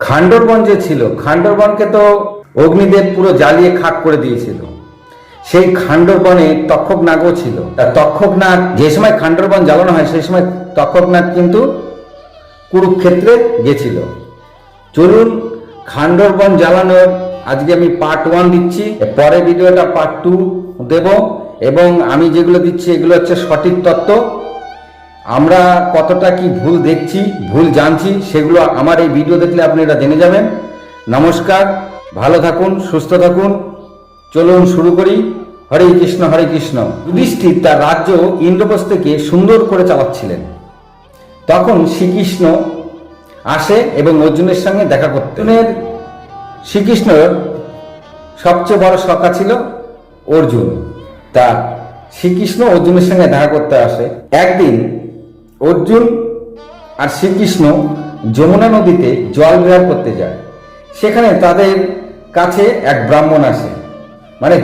খান্ডরবন যে ছিল, খান্ডরবনকে তো অগ্নিদেব পুরো জ্বালিয়ে খাক করে দিয়েছিল। সেই খান্ডরবনে তক্ষকনাগও ছিল। তক্ষকনাগ যে সময় খান্ডরবন জ্বালানো হয় সেই সময় তক্ষকনাগ কিন্তু কুরুক্ষেত্রে গেছিল। চলুন খান্ডরবন জ্বালানোর আজকে আমি পার্ট 1 দিচ্ছি, পরে ভিডিওটা পার্ট 2 দেব। এবং আমি যেগুলো দিচ্ছি এগুলো হচ্ছে সঠিক তত্ত্ব। আমরা কতটা কি ভুল দেখছি, ভুল জানছি, সেগুলো আমার এই ভিডিও দেখলে আপনারা জেনে যাবেন। নমস্কার, ভালো থাকুন, সুস্থ থাকুন। চলুন শুরু করি। হরে কৃষ্ণ হরে কৃষ্ণ। যুধিষ্ঠির তার রাজ্য ইন্দ্রপ্রস্থকে সুন্দর করে চালাচ্ছিলেন। তখন শ্রীকৃষ্ণ আসে এবং অর্জুনের সঙ্গে দেখা করতেন। শ্রীকৃষ্ণর সবচেয়ে বড় সখা ছিল অর্জুন। তা শ্রীকৃষ্ণ অর্জুনের সঙ্গে দেখা করতে আসে। একদিন অর্জুন আর শ্রীকৃষ্ণ যমুনা নদীতে জল বিহার করতে যায়। সেখানে তাদের কাছে এক ব্রাহ্মণ আসে, মানে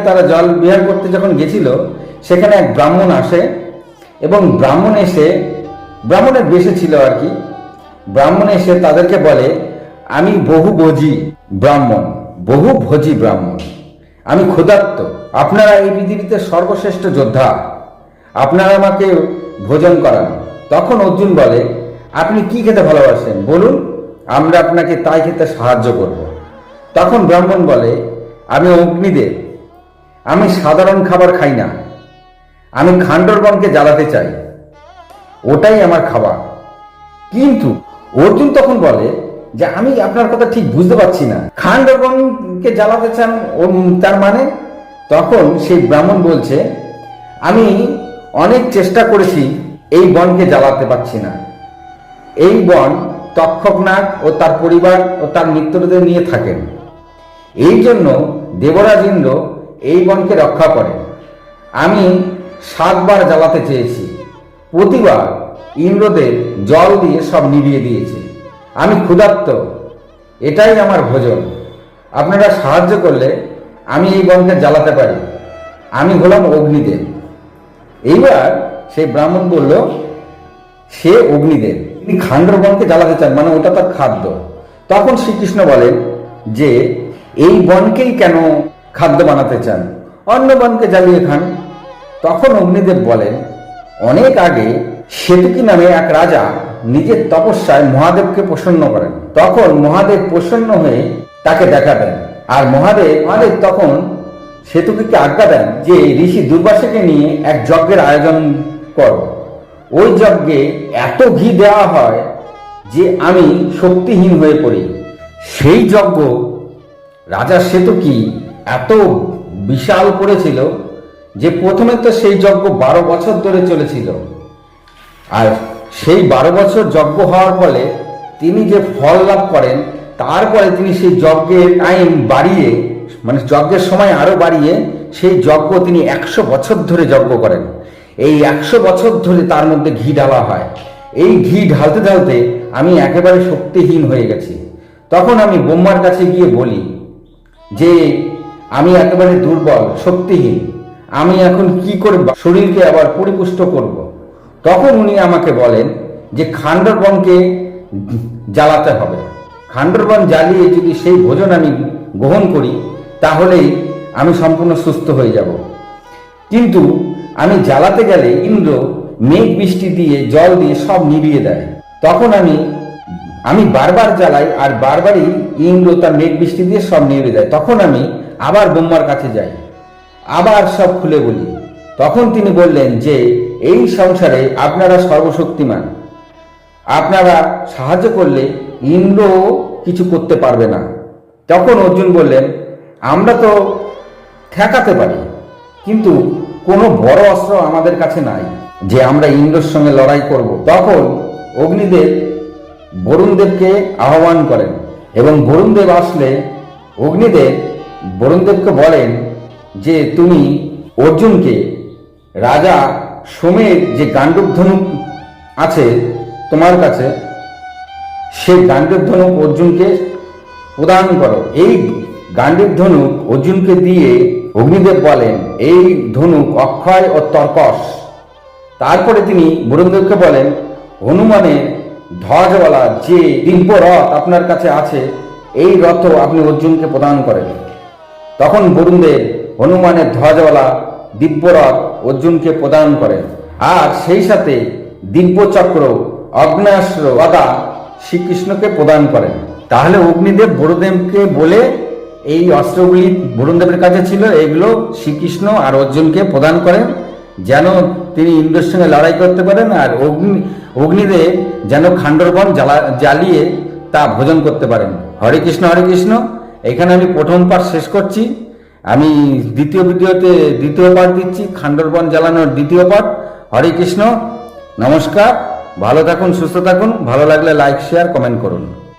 তারা জল বিহার করতে যখন গেছিল সেখানে এক ব্রাহ্মণ আসে এবং ব্রাহ্মণের বেশে ছিল আর কি। ব্রাহ্মণ এসে তাদেরকে বলে, আমি বহুভোজী ব্রাহ্মণ, আমি ক্ষুধার্ত, আপনারা এই পৃথিবীতে সর্বশ্রেষ্ঠ যোদ্ধা, আপনারা আমাকে ভোজন করান। তখন অর্জুন বলে, আপনি কি খেতে ভালোবাসেন বলুন, আমরা আপনাকে তাই খেতে সাহায্য করব। তখন ব্রাহ্মণ বলে, আমি অগ্নিদেব, আমি সাধারণ খাবার খাই না, আমি খান্ডরবনকে জ্বালাতে চাই, ওটাই আমার খাবার। কিন্তু অর্জুন তখন বলে যে আমি আপনার কথা ঠিক বুঝতে পারছি না, খান্ডরবনকে জ্বালাতে চান তার মানে? তখন সেই ব্রাহ্মণ বলছে, আমি অনেক চেষ্টা করেছি, এই বনকে জ্বালাতে পারছি না। এই বন তক্ষকনাগ ও তার পরিবার ও তার মিত্রদের নিয়ে থাকেন। এই জন্য দেবরাজ ইন্দ্র এই বনকে রক্ষা করেন। আমি 7 বার জ্বালাতে চেয়েছি, প্রতিবার ইন্দ্রদেব জল দিয়ে সব নিভিয়ে দিয়েছে। আমি ক্ষুধার্ত, এটাই আমার ভোজন, আপনারা সাহায্য করলে আমি এই বনকে জ্বালাতে পারি। আমি হলাম অগ্নিদেব। এইবার সেই ব্রাহ্মণ বলল, সে অগ্নিদেব, তিনি খান্ডরবনকে জ্বালাতে চান, মানে ওটা তার খাদ্য। তখন শ্রীকৃষ্ণ বলেন যে এই বনকেই কেন খাদ্য বানাতে চান, অন্য বনকে জ্বালিয়ে খান। তখন অগ্নিদেব বলেন, অনেক আগে সেতুকি নামে এক রাজা নিজের তপস্যায় মহাদেবকে প্রসন্ন করেন। তখন মহাদেব প্রসন্ন হয়ে তাকে দেখা দেন। আর মহাদেব তখন সেতুকিকে আজ্ঞা দেন যে ঋষি দুর্বাসাকে নিয়ে এক যজ্ঞের আয়োজন করো। ওই যজ্ঞে এত ঘি দেওয়া হয় যে আমি শক্তিহীন হয়ে পড়ি। সেই যজ্ঞ রাজা সেতুকি এত বিশাল করেছিল যে প্রথমে তো সেই যজ্ঞ 12 বছর ধরে চলেছিল। আর সেই 12 বছর যজ্ঞ হওয়ার ফলে তিনি যে ফল লাভ করেন, তারপরে তিনি সেই যজ্ঞের টাইম বাড়িয়ে, মানে যজ্ঞের সময় আরো বাড়িয়ে সেই যজ্ঞ তিনি 100 বছর ধরে যজ্ঞ করেন। এই 100 বছর ধরে তার মধ্যে ঘি ঢালা হয়। এই ঘি ঢালতে ঢালতে আমি একেবারে শক্তিহীন হয়ে গেছি। তখন আমি ব্রহ্মার কাছে গিয়ে বলি যে আমি একেবারে দুর্বল, শক্তিহীন, আমি এখন কি করে শরীরকে আবার পরিপুষ্ট করব। তখন উনি আমাকে বলেন যে খান্ডরবনকে জ্বালাতে হবে। খান্ডরবন জ্বালিয়ে যদি সেই ভোজন আমি গ্রহণ করি তাহলেই আমি সম্পূর্ণ সুস্থ হয়ে যাব। কিন্তু আমি জ্বালাতে গেলে ইন্দ্র মেঘ বৃষ্টি দিয়ে জল দিয়ে সব নিভিয়ে দেয়। তখন আমি বারবার জ্বালাই আর বারবারই ইন্দ্র তার মেঘ বৃষ্টি দিয়ে সব নিভিয়ে দেয়। তখন আমি আবার ব্রহ্মার কাছে যাই, আবার সব খুলে বলি। তখন তিনি বললেন যে এই সংসারে আপনারা সর্বশক্তিমান, আপনারা সাহায্য করলে ইন্দ্র কিছু করতে পারবে না। তখন অর্জুন বললেন, আমরা তো ঠেকাতে পারি, কিন্তু কোনো বড় অস্ত্র আমাদের কাছে নাই যে আমরা ইন্দ্রের সঙ্গে লড়াই করব। তখন অগ্নিদেব বরুণদেবকে আহ্বান করেন এবং বরুণদেব আসলে অগ্নিদেব বরুণদেবকে বলেন যে তুমি অর্জুনকে রাজা সোমের যে গান্ডব ধনুক আছে তোমার কাছে, সেই গান্ডব ধনুক অর্জুনকে প্রদান করো। এই গান্ডব ধনুক অর্জুনকে দিয়ে অগ্নিদেব বলেন, এই ধনুক অক্ষয় ও তর্কশ। তারপরে তিনি বরুণদেবকে বলেন, হনুমানের ধ্বজওয়ালা যে দিব্য রথ আপনার কাছে আছে, এই রথ আপনি অর্জুনকে প্রদান করেন। তখন বরুণদেব হনুমানের ধ্বজওয়ালা দিব্য রথ অর্জুনকে প্রদান করেন, আর সেই সাথে দিব্য চক্র, অগ্নেয়াস্ত্র গদা শ্রীকৃষ্ণকে প্রদান করেন। তাহলে অগ্নিদেব বরুণদেবকে বলে এই অস্ত্রগুলি বরুণদেবের কাছে ছিল, এগুলো শ্রীকৃষ্ণ আর অর্জুনকে প্রদান করেন যেন তিনি ইন্দ্রের সঙ্গে লড়াই করতে পারেন, আর অগ্নিদেব যেন খান্ডরবন জ্বালিয়ে তা ভোজন করতে পারেন। হরে কৃষ্ণ হরে কৃষ্ণ। এখানে আমি প্রথম পাঠ শেষ করছি। আমি দ্বিতীয় ভিডিওতে দ্বিতীয় পাঠ দিচ্ছি, খান্ডরবন জ্বালানোর দ্বিতীয় পাঠ। হরে কৃষ্ণ, নমস্কার, ভালো থাকুন, সুস্থ থাকুন। ভালো লাগলে লাইক, শেয়ার, কমেন্ট করুন।